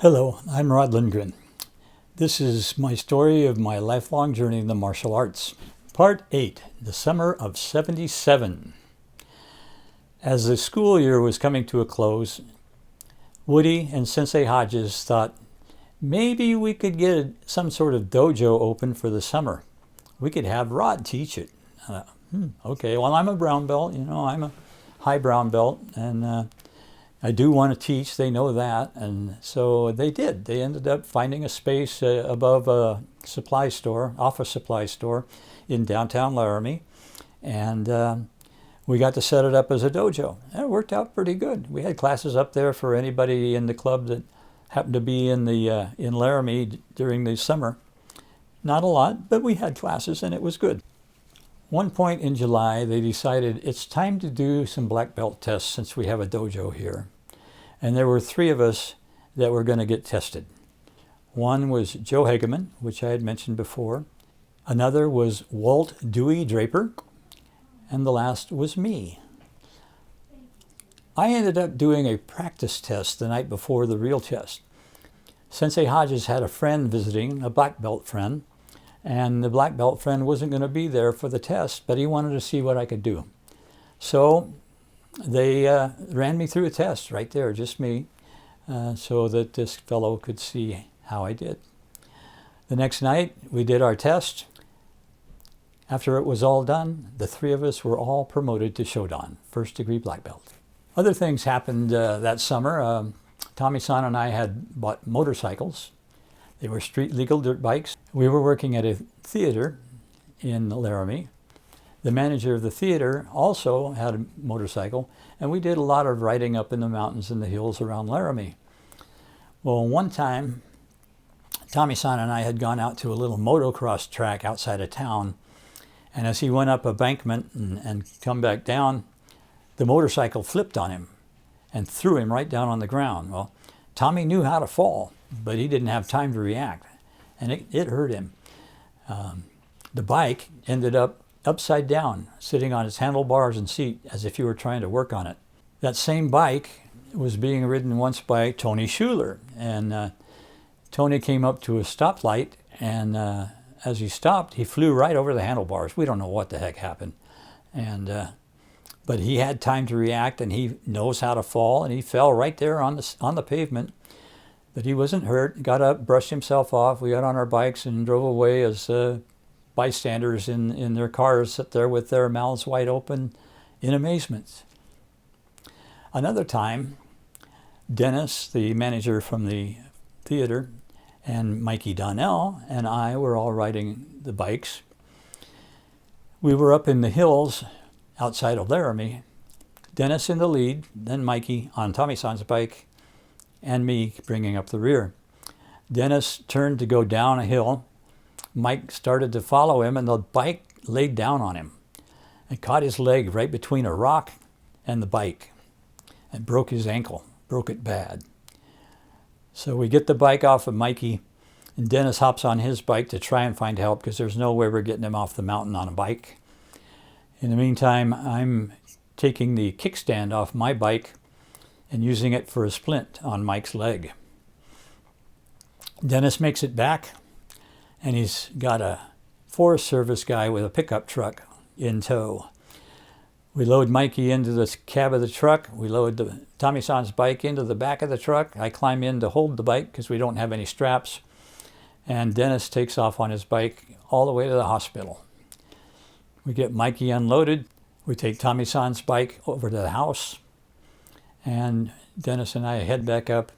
Hello, I'm Rod Lindgren. This is my story of my lifelong journey in the martial arts. Part 8, the summer of '77. As the school year was coming to a close, Woody and Sensei Hodges thought maybe we could get some sort of dojo open for the summer. We could have Rod teach it. Okay, well, I'm a brown belt, I'm a high brown belt, and I do want to teach, they know that, and so they did. They ended up finding a space above a supply store, office supply store in downtown Laramie, and we got to set it up as a dojo. And it worked out pretty good. We had classes up there for anybody in the club that happened to be in Laramie during the summer. Not a lot, but we had classes and it was good. One point in July, they decided it's time to do some black belt tests since we have a dojo here. And there were 3 of us that were going to get tested. One was Joe Hageman, which I had mentioned before. Another was Walt Dewey Draper. And the last was me. I ended up doing a practice test the night before the real test. Sensei Hodges had a friend visiting, a black belt friend. And the black belt friend wasn't going to be there for the test, but he wanted to see what I could do. So they ran me through a test right there, just me, so that this fellow could see how I did. The next night, we did our test. After it was all done, the 3 of us were all promoted to Shodan, first degree black belt. Other things happened that summer. Tommy-san and I had bought motorcycles. They were street legal dirt bikes. We were working at a theater in Laramie. The manager of the theater also had a motorcycle, and we did a lot of riding up in the mountains and the hills around Laramie. Well, one time, Tommy-san and I had gone out to a little motocross track outside of town, and as he went up a bankment and come back down, the motorcycle flipped on him and threw him right down on the ground. Well, Tommy knew how to fall, but he didn't have time to react, and it hurt him. The bike ended up upside down, sitting on its handlebars and seat as if you were trying to work on it. That same bike was being ridden once by Tony Schuler, and Tony came up to a stoplight, and as he stopped, he flew right over the handlebars. We don't know what the heck happened, but he had time to react, and he knows how to fall, and he fell right there on the pavement. But he wasn't hurt, got up, brushed himself off. We got on our bikes and drove away as bystanders in their cars sit there with their mouths wide open in amazement. Another time, Dennis, the manager from the theater, and Mikey Donnell and I were all riding the bikes. We were up in the hills outside of Laramie. Dennis in the lead, then Mikey on Tommy-san's bike, and me bringing up the rear. Dennis turned to go down a hill. Mike started to follow him, and the bike laid down on him and caught his leg right between a rock and the bike and broke his ankle, broke it bad. So we get the bike off of Mikey, and Dennis hops on his bike to try and find help because there's no way we're getting him off the mountain on a bike. In the meantime, I'm taking the kickstand off my bike and using it for a splint on Mike's leg. Dennis makes it back, and he's got a Forest Service guy with a pickup truck in tow. We load Mikey into the cab of the truck. We load Tommy-san's bike into the back of the truck. I climb in to hold the bike because we don't have any straps. And Dennis takes off on his bike all the way to the hospital. We get Mikey unloaded. We take Tommy-san's bike over to the house. And Dennis and I head back up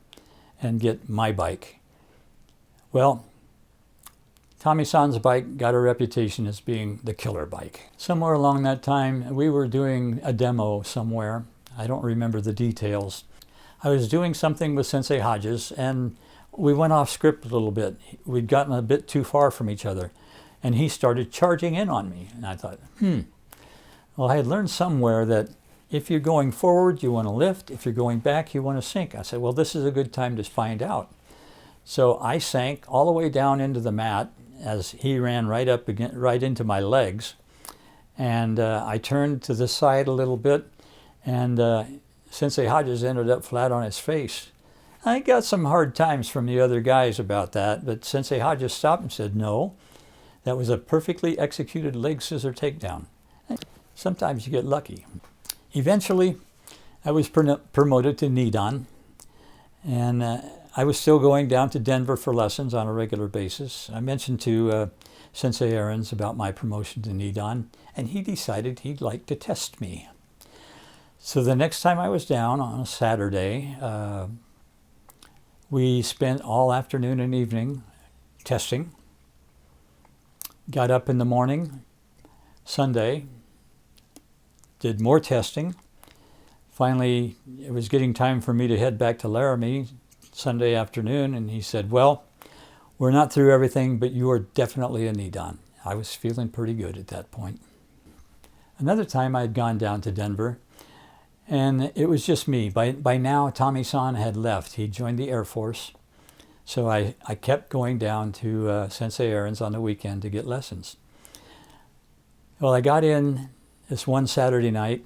and get my bike. Well, Tommy-san's bike got a reputation as being the killer bike. Somewhere along that time, we were doing a demo somewhere. I don't remember the details. I was doing something with Sensei Hodges, and we went off script a little bit. We'd gotten a bit too far from each other, and he started charging in on me. And I thought, well, I had learned somewhere that if you're going forward, you want to lift. If you're going back, you want to sink. I said, well, this is a good time to find out. So I sank all the way down into the mat as he ran right up again, right into my legs. And I turned to the side a little bit, and Sensei Hodges ended up flat on his face. I got some hard times from the other guys about that, but Sensei Hodges stopped and said, no, that was a perfectly executed leg scissor takedown. Sometimes you get lucky. Eventually, I was promoted to Nidan, and I was still going down to Denver for lessons on a regular basis. I mentioned to Sensei Ahrens about my promotion to Nidan, and he decided he'd like to test me. So the next time I was down on a Saturday, we spent all afternoon and evening testing. Got up in the morning, Sunday, did more testing. Finally, it was getting time for me to head back to Laramie Sunday afternoon, and he said, well, we're not through everything, but you are definitely a Nidan. I was feeling pretty good at that point. Another time I had gone down to Denver, and it was just me. By now, Tommy-san had left. He joined the Air Force. So I kept going down to Sensei Ahrens on the weekend to get lessons. Well, I got in this one Saturday night,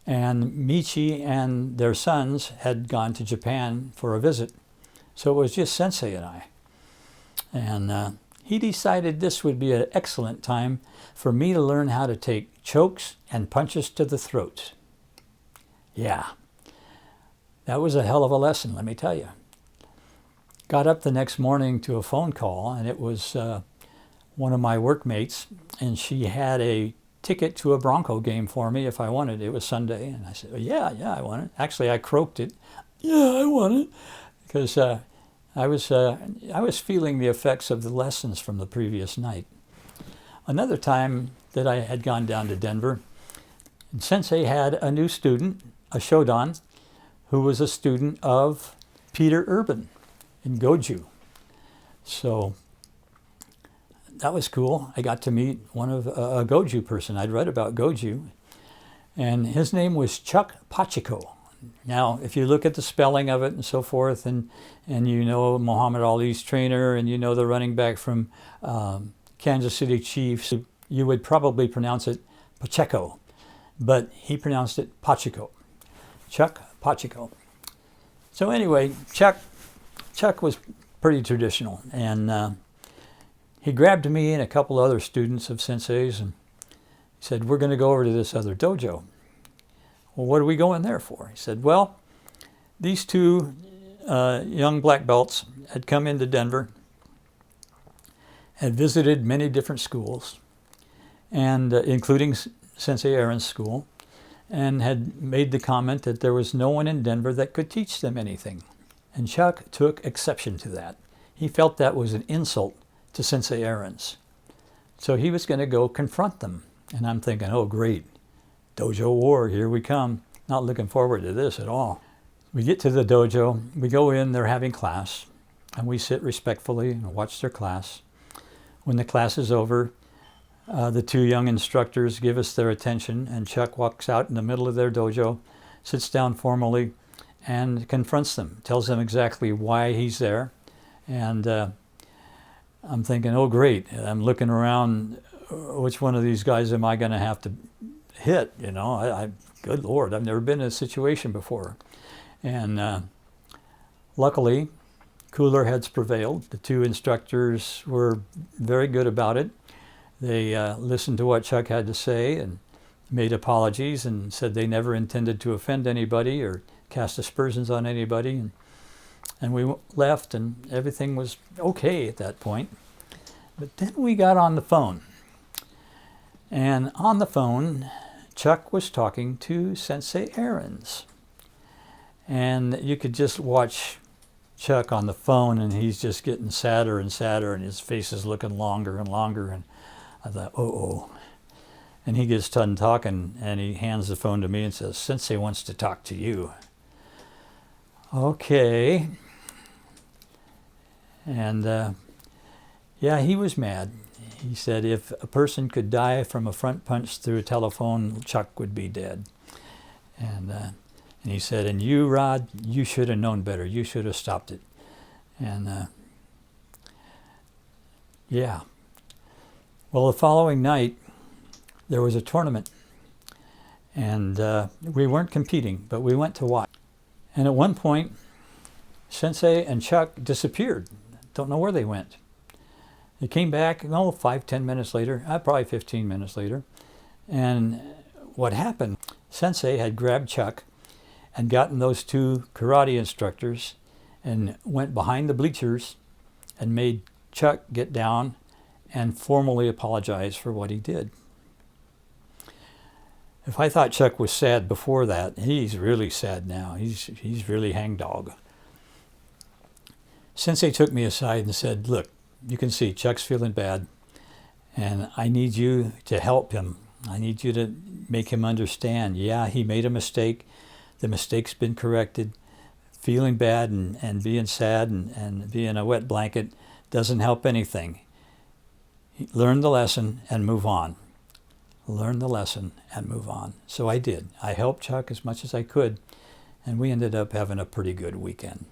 and Michi and their sons had gone to Japan for a visit. So it was just Sensei and I. And he decided this would be an excellent time for me to learn how to take chokes and punches to the throat. Yeah, that was a hell of a lesson, let me tell you. Got up the next morning to a phone call, and it was one of my workmates, and she had a ticket to a Bronco game for me if I wanted. It was Sunday, and I said, oh, yeah, I want it. Actually, I croaked it. Yeah, I want it, because I was feeling the effects of the lessons from the previous night. Another time that I had gone down to Denver, Sensei had a new student, a Shodan, who was a student of Peter Urban in Goju. So that was cool. I got to meet one of a Goju person. I'd read about Goju, and his name was Chuck Pachiko. Now, if you look at the spelling of it and so forth, and you know Muhammad Ali's trainer, and you know the running back from Kansas City Chiefs, you would probably pronounce it Pacheco, but he pronounced it Pachiko. Chuck Pachiko. So anyway, Chuck was pretty traditional, and he grabbed me and a couple other students of Sensei's, and he said, we're going to go over to this other dojo. Well, what are we going there for? He said, well, these two young black belts had come into Denver, had visited many different schools, and including Sensei Ahrens' school, and had made the comment that there was no one in Denver that could teach them anything. And Chuck took exception to that. He felt that was an insult to Sensei Ahrens. So he was going to go confront them. And I'm thinking, oh great, dojo war, here we come. Not looking forward to this at all. We get to the dojo, we go in, they're having class, and we sit respectfully and watch their class. When the class is over, the two young instructors give us their attention, and Chuck walks out in the middle of their dojo, sits down formally, and confronts them, tells them exactly why he's there. And I'm thinking, oh great, I'm looking around, which one of these guys am I going to have to hit? You know, good Lord, I've never been in a situation before. And luckily, cooler heads prevailed. The two instructors were very good about it. They listened to what Chuck had to say and made apologies and said they never intended to offend anybody or cast aspersions on anybody. And we left, and everything was okay at that point. But then we got on the phone. And on the phone, Chuck was talking to Sensei Ahrens. And you could just watch Chuck on the phone, and he's just getting sadder and sadder, and his face is looking longer and longer. And I thought, uh-oh. And he gets done talking, and he hands the phone to me and says, Sensei wants to talk to you. Okay. And yeah, he was mad. He said if a person could die from a front punch through a telephone, Chuck would be dead. And he said, and you, Rod, you should have known better. You should have stopped it. And yeah. Well, the following night, there was a tournament. And we weren't competing, but we went to watch. And at one point, Sensei and Chuck disappeared. Don't know where they went. They came back, 5-10 minutes later, probably 15 minutes later. And what happened, Sensei had grabbed Chuck and gotten those two karate instructors and went behind the bleachers and made Chuck get down and formally apologize for what he did. If I thought Chuck was sad before that, he's really sad now. He's really hangdog. Sensei took me aside and said, look, you can see Chuck's feeling bad, and I need you to help him. I need you to make him understand, yeah, he made a mistake. The mistake's been corrected. Feeling bad and being sad and being a wet blanket doesn't help anything. Learn the lesson and move on. Learn the lesson and move on. So I did. I helped Chuck as much as I could, and we ended up having a pretty good weekend.